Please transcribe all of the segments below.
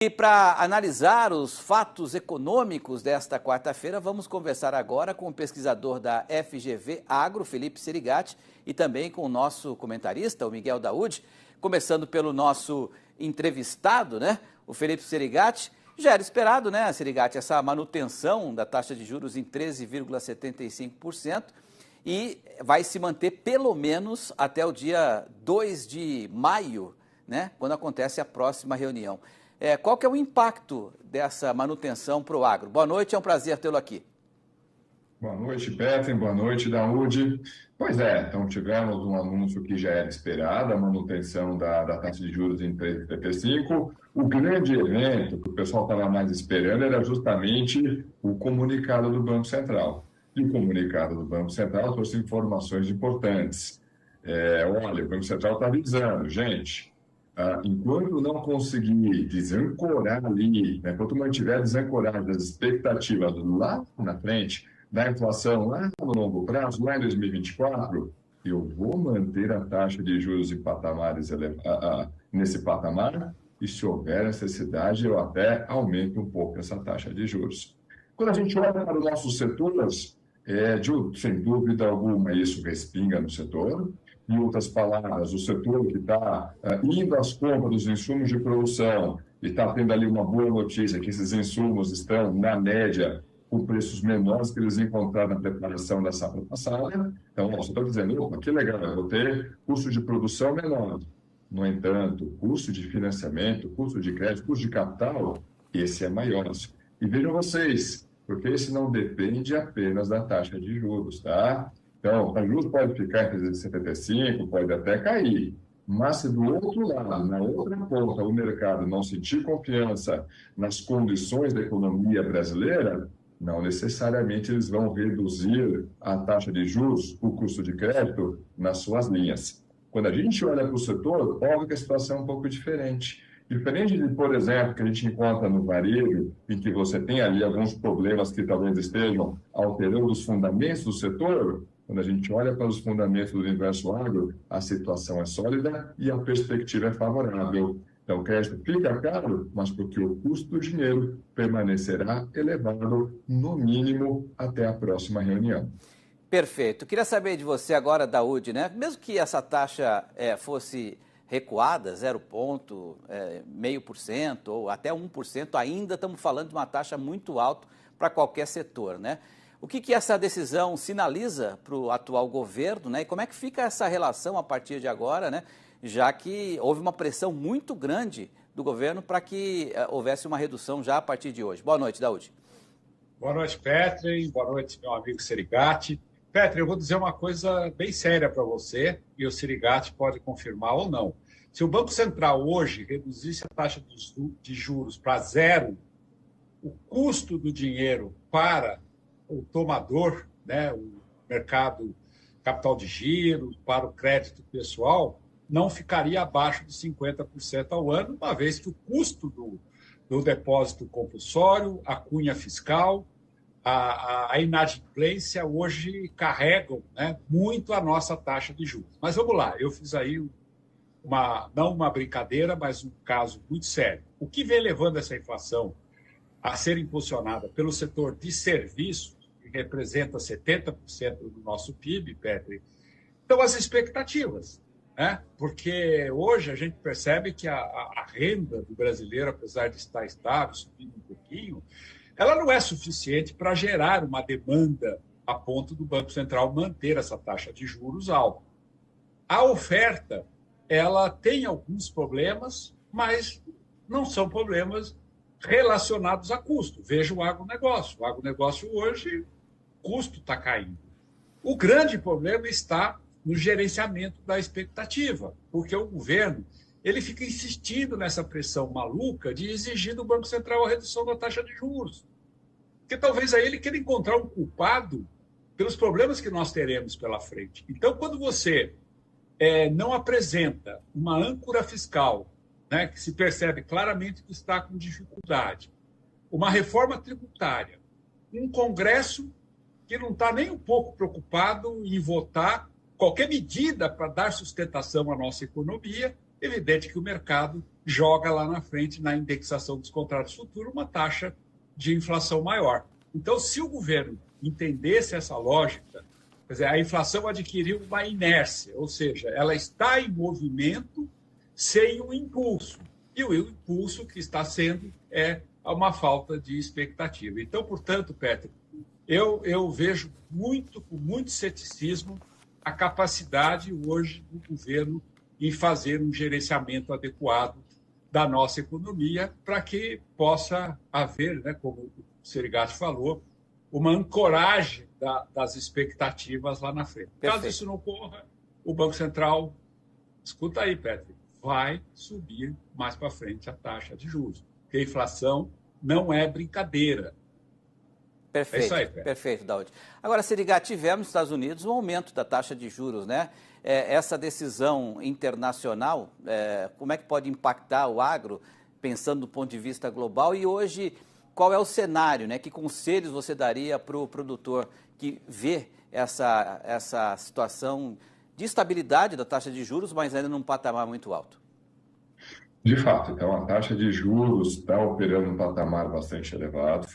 E para analisar os fatos econômicos desta quarta-feira, vamos conversar agora com o pesquisador da FGV Agro, Felipe Serigatti, e também com o nosso comentarista, o Miguel Daúde, começando pelo nosso entrevistado, né, o Felipe Serigatti. Já era esperado, né, Serigatti, essa manutenção da taxa de juros em 13,75% e vai se manter pelo menos até o dia 2 de maio, né, quando acontece a próxima reunião. Qual que é o impacto dessa manutenção para o agro? Boa noite, é um prazer tê-lo aqui. Boa noite, Peter. Boa noite, Daúde. Pois é, então tivemos um anúncio que já era esperado, a manutenção da taxa de juros em 3,75. O grande evento que o pessoal estava mais esperando era justamente o comunicado do Banco Central. E o comunicado do Banco Central trouxe informações importantes. Olha, o Banco Central está avisando, gente. Enquanto não conseguir desancorar ali, né, enquanto mantiver desancoradas as expectativas lá na frente, da inflação lá no longo prazo, lá em 2024, eu vou manter a taxa de juros em patamares nesse patamar, e se houver necessidade, eu até aumento um pouco essa taxa de juros. Quando a gente olha para os nossos setores, sem dúvida alguma, isso respinga no setor. Em outras palavras, o setor que está indo às compras dos insumos de produção e está tendo ali uma boa notícia que esses insumos estão, na média, com preços menores que eles encontraram na preparação da safra passada. Então, você está dizendo, opa, que legal, eu vou ter custo de produção menor. No entanto, custo de financiamento, custo de crédito, custo de capital, esse é maior. E vejam vocês, porque esse não depende apenas da taxa de juros, tá? Então, a juros pode ficar entre 75, pode até cair. Mas se do outro lado, na outra ponta, o mercado não sentir confiança nas condições da economia brasileira, não necessariamente eles vão reduzir a taxa de juros, o custo de crédito, nas suas linhas. Quando a gente olha para o setor, óbvio que a situação é um pouco diferente. Diferente de, por exemplo, que a gente encontra no varejo, em que você tem ali alguns problemas que talvez estejam alterando os fundamentos do setor, quando a gente olha para os fundamentos do universo agro, a situação é sólida e a perspectiva é favorável. Então, o crédito fica caro, mas porque o custo do dinheiro permanecerá elevado, no mínimo, até a próxima reunião. Perfeito. Queria saber de você agora, Daúde, né? Mesmo que essa taxa fosse recuada, 0,5% ou até 1%, ainda estamos falando de uma taxa muito alta para qualquer setor, né? O que essa decisão sinaliza para o atual governo, né? E como é que fica essa relação a partir de agora, né? Já que houve uma pressão muito grande do governo para que houvesse uma redução já a partir de hoje. Boa noite, Daúde. Boa noite, Petri. Boa noite, meu amigo Serigatti. Petri, eu vou dizer uma coisa bem séria para você, e o Serigatti pode confirmar ou não. Se o Banco Central hoje reduzisse a taxa de juros para zero, o custo do dinheiro para o tomador, né, o mercado capital de giro, para o crédito pessoal, não ficaria abaixo de 50% ao ano, uma vez que o custo do depósito compulsório, a cunha fiscal, a inadimplência hoje carregam, né, muito a nossa taxa de juros. Mas vamos lá, eu fiz aí não uma brincadeira, mas um caso muito sério. O que vem levando essa inflação a ser impulsionada pelo setor de serviços, que representa 70% do nosso PIB, Petri, então as expectativas, né? Porque hoje a gente percebe que a renda do brasileiro, apesar de estar estável, subindo um pouquinho, ela não é suficiente para gerar uma demanda a ponto do Banco Central manter essa taxa de juros alta. A oferta, ela tem alguns problemas, mas não são problemas relacionados a custo. Veja o agronegócio. O agronegócio hoje, o custo está caindo. O grande problema está no gerenciamento da expectativa, porque o governo ele fica insistindo nessa pressão maluca de exigir do Banco Central a redução da taxa de juros. Porque talvez aí ele queira encontrar um culpado pelos problemas que nós teremos pela frente. Então, quando você não apresenta uma âncora fiscal, né, que se percebe claramente que está com dificuldade, uma reforma tributária, um Congresso que não está nem um pouco preocupado em votar qualquer medida para dar sustentação à nossa economia, evidente que o mercado joga lá na frente, na indexação dos contratos futuros, uma taxa de inflação maior. Então, se o governo entendesse essa lógica, quer dizer, a inflação adquiriu uma inércia, ou seja, ela está em movimento sem um impulso. E o impulso que está sendo é uma falta de expectativa. Então, portanto, Petri, eu vejo com muito ceticismo a capacidade hoje do governo em fazer um gerenciamento adequado da nossa economia para que possa haver, né, como o Serigati falou, uma ancoragem das expectativas lá na frente. Caso isso não ocorra, o Banco Central, escuta aí, Petri, vai subir mais para frente a taxa de juros, porque a inflação não é brincadeira. Perfeito, é isso aí, Petri. Perfeito, Daúde. Agora, Serigati, tivemos nos Estados Unidos um aumento da taxa de juros, né? Essa decisão internacional, como é que pode impactar o agro, pensando do ponto de vista global? E hoje, qual é o cenário, né? Que conselhos você daria para o produtor que vê essa situação de estabilidade da taxa de juros, mas ainda num patamar muito alto? De fato, então a taxa de juros está operando um patamar bastante elevado.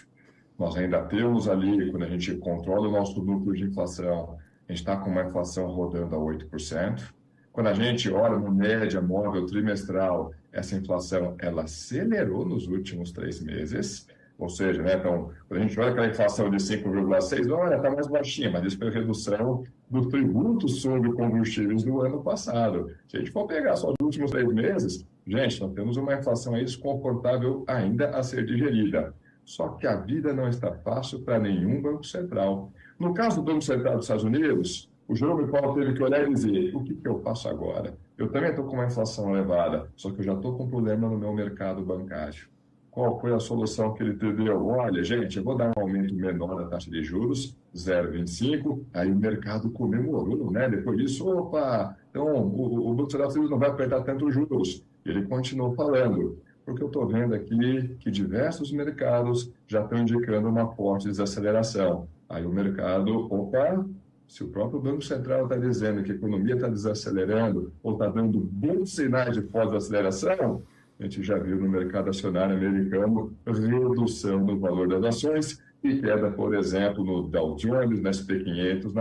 Nós ainda temos ali, quando a gente controla o nosso núcleo de inflação, a gente está com uma inflação rodando a 8%. Quando a gente olha no média móvel trimestral, essa inflação ela acelerou nos últimos 3 meses. Ou seja, né, então, quando a gente olha aquela inflação de 5,6%, olha, está mais baixinha, mas isso foi redução do tributo sobre combustíveis do ano passado. Se a gente for pegar só os últimos 3 meses, gente, nós temos uma inflação aí desconfortável ainda a ser digerida. Só que a vida não está fácil para nenhum banco central. No caso do Banco Central dos Estados Unidos, o Jerome Powell teve que olhar e dizer, o que eu faço agora? Eu também estou com uma inflação elevada, só que eu já estou com um problema no meu mercado bancário. Qual foi a solução que ele deu? Olha, gente, eu vou dar um aumento menor da taxa de juros, 0,25, aí o mercado comemorou, né? Depois disso, opa, então o Banco Central dos Estados Unidos não vai apertar tanto os juros. Ele continuou falando, porque eu estou vendo aqui que diversos mercados já estão indicando uma forte desaceleração. Aí o mercado, opa, se o próprio Banco Central está dizendo que a economia está desacelerando ou está dando bons sinais de pós-aceleração, a gente já viu no mercado acionário americano redução do valor das ações e queda, por exemplo, no Dow Jones, na SP500,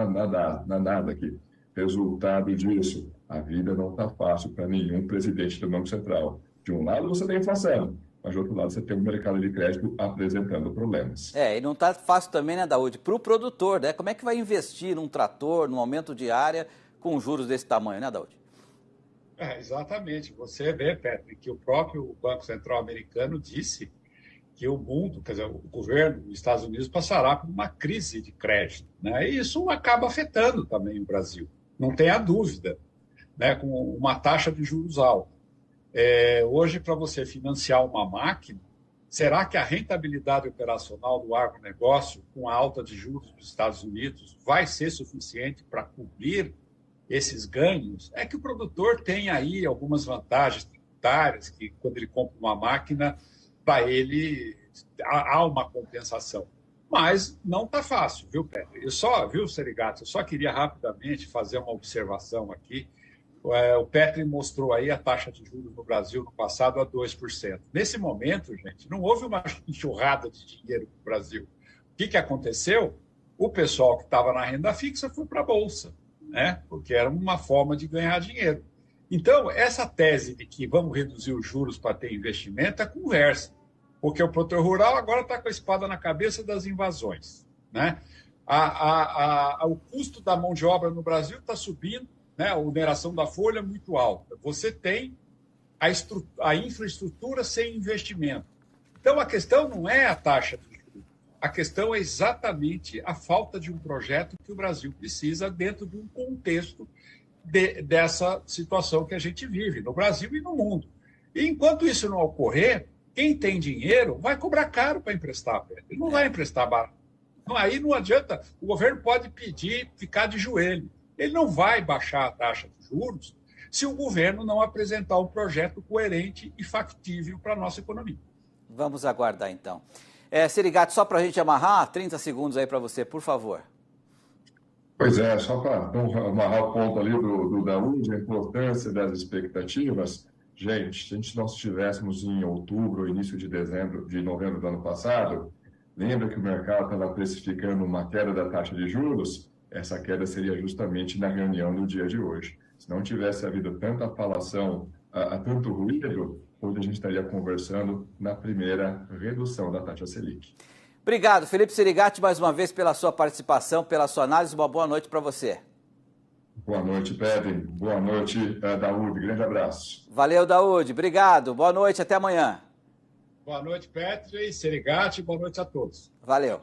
na Nasdaq. Resultado disso, a vida não está fácil para nenhum presidente do Banco Central. De um lado você tem inflação, mas do outro lado você tem o mercado de crédito apresentando problemas. E não está fácil também, né, Daúde? Para o produtor, né? Como é que vai investir num trator, num aumento de área, com juros desse tamanho, né, Daúde? Exatamente. Você vê, Petri, que o próprio Banco Central americano disse que o mundo, quer dizer, o governo dos Estados Unidos passará por uma crise de crédito, né? E isso acaba afetando também o Brasil, não tenha dúvida, né? Com uma taxa de juros alta. Hoje, para você financiar uma máquina, será que a rentabilidade operacional do agronegócio, com a alta de juros dos Estados Unidos, vai ser suficiente para cobrir esses ganhos? É que o produtor tem aí algumas vantagens tributárias, que quando ele compra uma máquina, para ele há uma compensação. Mas não está fácil, viu, Petri? Viu, Serigati? Eu só queria rapidamente fazer uma observação aqui. O Petri mostrou aí a taxa de juros no Brasil no passado a 2%. Nesse momento, gente, não houve uma enxurrada de dinheiro no Brasil. O que aconteceu? O pessoal que estava na renda fixa foi para a Bolsa, né? Porque era uma forma de ganhar dinheiro. Então, essa tese de que vamos reduzir os juros para ter investimento é conversa, porque o produtor rural agora está com a espada na cabeça das invasões, né? O custo da mão de obra no Brasil está subindo, né? A oneração da folha é muito alta. Você tem a infraestrutura sem investimento. Então, a questão não é a taxa de juros, a questão é exatamente a falta de um projeto que o Brasil precisa dentro de um contexto dessa situação que a gente vive no Brasil e no mundo. E enquanto isso não ocorrer, quem tem dinheiro vai cobrar caro para emprestar, Pedro. Ele não vai emprestar barato. Então, aí não adianta, o governo pode pedir, ficar de joelho. Ele não vai baixar a taxa de juros se o governo não apresentar um projeto coerente e factível para a nossa economia. Vamos aguardar, então. Serigati, só para a gente amarrar, 30 segundos aí para você, por favor. Pois só para amarrar o ponto ali do Daúde, a importância das expectativas. Gente, se nós estivéssemos em outubro, início de novembro do ano passado, lembra que o mercado estava precificando uma queda da taxa de juros? Essa queda seria justamente na reunião do dia de hoje. Se não tivesse havido tanta falação, tanto ruído, hoje a gente estaria conversando na primeira redução da taxa Selic. Obrigado, Felipe Serigatti, mais uma vez pela sua participação, pela sua análise. Uma boa noite para você. Boa noite, Pedro. Boa noite, Daúde. Grande abraço. Valeu, Daúde. Obrigado. Boa noite. Até amanhã. Boa noite, Petri, Serigatti. Boa noite a todos. Valeu.